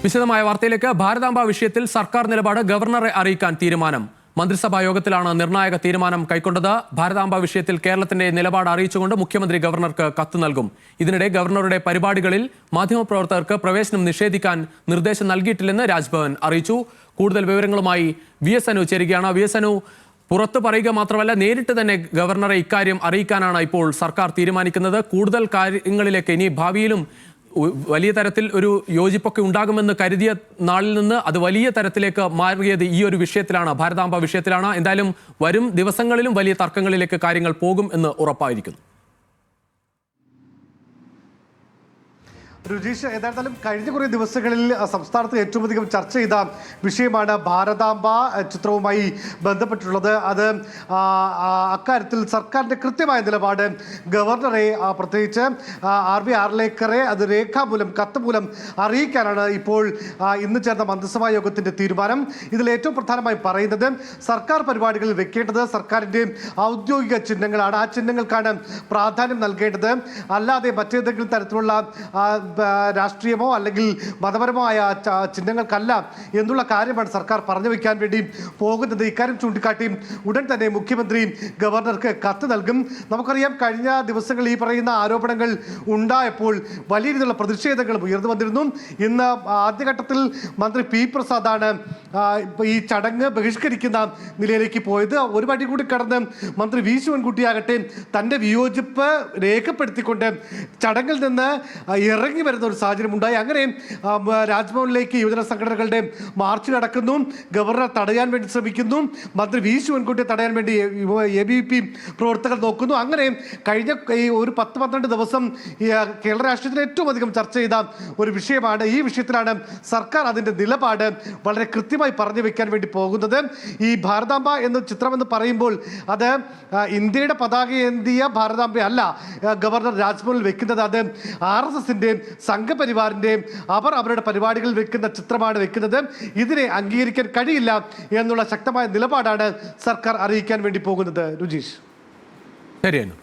വിശദമായ വാർത്തയിലേക്ക്. ഭാരതാംബ വിഷയത്തിൽ സർക്കാർ നിലപാട് ഗവർണറെ അറിയിക്കാൻ തീരുമാനം. മന്ത്രിസഭാ യോഗത്തിലാണ് നിർണായക തീരുമാനം കൈക്കൊണ്ടത്. ഭാരതാംബ വിഷയത്തിൽ കേരളത്തിന്റെ നിലപാട് അറിയിച്ചുകൊണ്ട് മുഖ്യമന്ത്രി ഗവർണർക്ക് കത്ത് നൽകും. ഇതിനിടെ ഗവർണറുടെ പരിപാടികളിൽ മാധ്യമപ്രവർത്തകർക്ക് പ്രവേശനം നിഷേധിക്കാൻ നിർദ്ദേശം നൽകിയിട്ടില്ലെന്ന് രാജ്ഭവൻ അറിയിച്ചു. കൂടുതൽ വിവരങ്ങളുമായി VS അനു ചേരുകയാണ്. VS അനു, പുറത്ത് പറയുക മാത്രമല്ല നേരിട്ട് തന്നെ ഗവർണറെ ഇക്കാര്യം അറിയിക്കാനാണ് ഇപ്പോൾ സർക്കാർ തീരുമാനിക്കുന്നത്. കൂടുതൽ കാര്യങ്ങളിലേക്ക് ഇനി ഭാവിയിലും വലിയ തരത്തിൽ ഒരു യോജിപ്പൊക്കെ ഉണ്ടാകുമെന്ന് കരുതിയ നാളിൽ നിന്ന് അത് വലിയ തരത്തിലേക്ക് മാറിയത് ഈ ഒരു വിഷയത്തിലാണ്, ഭാരതാംബ വിഷയത്തിലാണ്. എന്തായാലും വരും ദിവസങ്ങളിലും വലിയ തർക്കങ്ങളിലേക്ക് കാര്യങ്ങൾ പോകും എന്ന് ഉറപ്പായിരിക്കുന്നു. രുചീഷ്, ഏതായാലും കഴിഞ്ഞ കുറേ ദിവസങ്ങളിൽ സംസ്ഥാനത്ത് ഏറ്റവും അധികം ചർച്ച ചെയ്ത വിഷയമാണ് ഭാരതാംബ ചിത്രവുമായി ബന്ധപ്പെട്ടിട്ടുള്ളത്. അത് അക്കാര്യത്തിൽ സർക്കാരിൻ്റെ കൃത്യമായ നിലപാട് ഗവർണറെ, പ്രത്യേകിച്ച് RV ആർലേക്കറെ അത് രേഖാമൂലം, കത്ത് മൂലം അറിയിക്കാനാണ് ഇപ്പോൾ ഇന്ന് ചേർന്ന മന്ത്രിസഭാ യോഗത്തിൻ്റെ തീരുമാനം. ഇതിൽ ഏറ്റവും പ്രധാനമായി പറയുന്നത് സർക്കാർ പരിപാടികളിൽ വെക്കേണ്ടത് സർക്കാരിൻ്റെ ഔദ്യോഗിക ചിഹ്നങ്ങളാണ്. ആ ചിഹ്നങ്ങൾക്കാണ് പ്രാധാന്യം നൽകേണ്ടത്. അല്ലാതെ മറ്റേതെങ്കിലും തരത്തിലുള്ള രാഷ്ട്രീയമോ അല്ലെങ്കിൽ മതപരമായ ചിഹ്നങ്ങൾക്കല്ല എന്നുള്ള കാര്യമാണ് സർക്കാർ പറഞ്ഞു വയ്ക്കാൻ വേണ്ടി പോകുന്നത്. ഇക്കാര്യം ചൂണ്ടിക്കാട്ടി ഉടൻ തന്നെ മുഖ്യമന്ത്രി ഗവർണർക്ക് കത്ത് നൽകും. നമുക്കറിയാം, കഴിഞ്ഞ ദിവസങ്ങളിൽ ഈ പറയുന്ന ആരോപണങ്ങൾ ഉണ്ടായപ്പോൾ വലിയ രീതിയിലുള്ള പ്രതിഷേധങ്ങളും ഉയർന്നു വന്നിരുന്നു. ഇന്ന് ആദ്യഘട്ടത്തിൽ മന്ത്രി P പ്രസാദാണ് ഈ ചടങ്ങ് ബഹിഷ്കരിക്കുന്ന നിലയിലേക്ക് പോയത്. ഒരു വഴി കൂടി കടന്ന് മന്ത്രി V ശിവൻകുട്ടിയാകട്ടെ തൻ്റെ വിയോജിപ്പ് രേഖപ്പെടുത്തിക്കൊണ്ട് ചടങ്ങിൽ നിന്ന് ഇറങ്ങി വരുന്ന ഒരു സാഹചര്യം ഉണ്ടായി. അങ്ങനെ രാജ്ഭവനിലേക്ക് യുവജന സംഘടനകളുടെ മാർച്ച് നടക്കുന്നു. ഗവർണർ തടയാൻ വേണ്ടി ശ്രമിക്കുന്നു. മന്ത്രി V ശിവൻകുട്ടിയെ തടയാൻ വേണ്ടി ABVP പ്രവർത്തകർ നോക്കുന്നു. അങ്ങനെ കഴിഞ്ഞ ഈ ഒരു 10-12 ദിവസം കേരള രാഷ്ട്രീയത്തിൽ ഏറ്റവും അധികം ചർച്ച ചെയ്ത ഒരു വിഷയമാണ്. ഈ വിഷയത്തിലാണ് സർക്കാർ അതിൻ്റെ നിലപാട് വളരെ കൃത്യമായി പറഞ്ഞു വെക്കാൻ വേണ്ടി പോകുന്നത്. ഈ ഭാരതാംബ എന്ന ചിത്രമെന്ന് പറയുമ്പോൾ അത് ഇന്ത്യയുടെ പതാക ഏന്തിയ ഭാരതാംബ അല്ല ഗവർണർ രാജ്ഭവനിൽ വെക്കുന്നത്. അത് RSSന്റെ സംഘപരിവാറിൻ്റെയും അവരുടെ പരിപാടികളിൽ വെക്കുന്ന ചിത്രമാണ് വെക്കുന്നത്. ഇതിനെ അംഗീകരിക്കാൻ കഴിയില്ല എന്നുള്ള ശക്തമായ നിലപാടാണ് സർക്കാർ അറിയിക്കാൻ വേണ്ടി പോകുന്നത്. രുചീഷ്, ശരിയാണ്.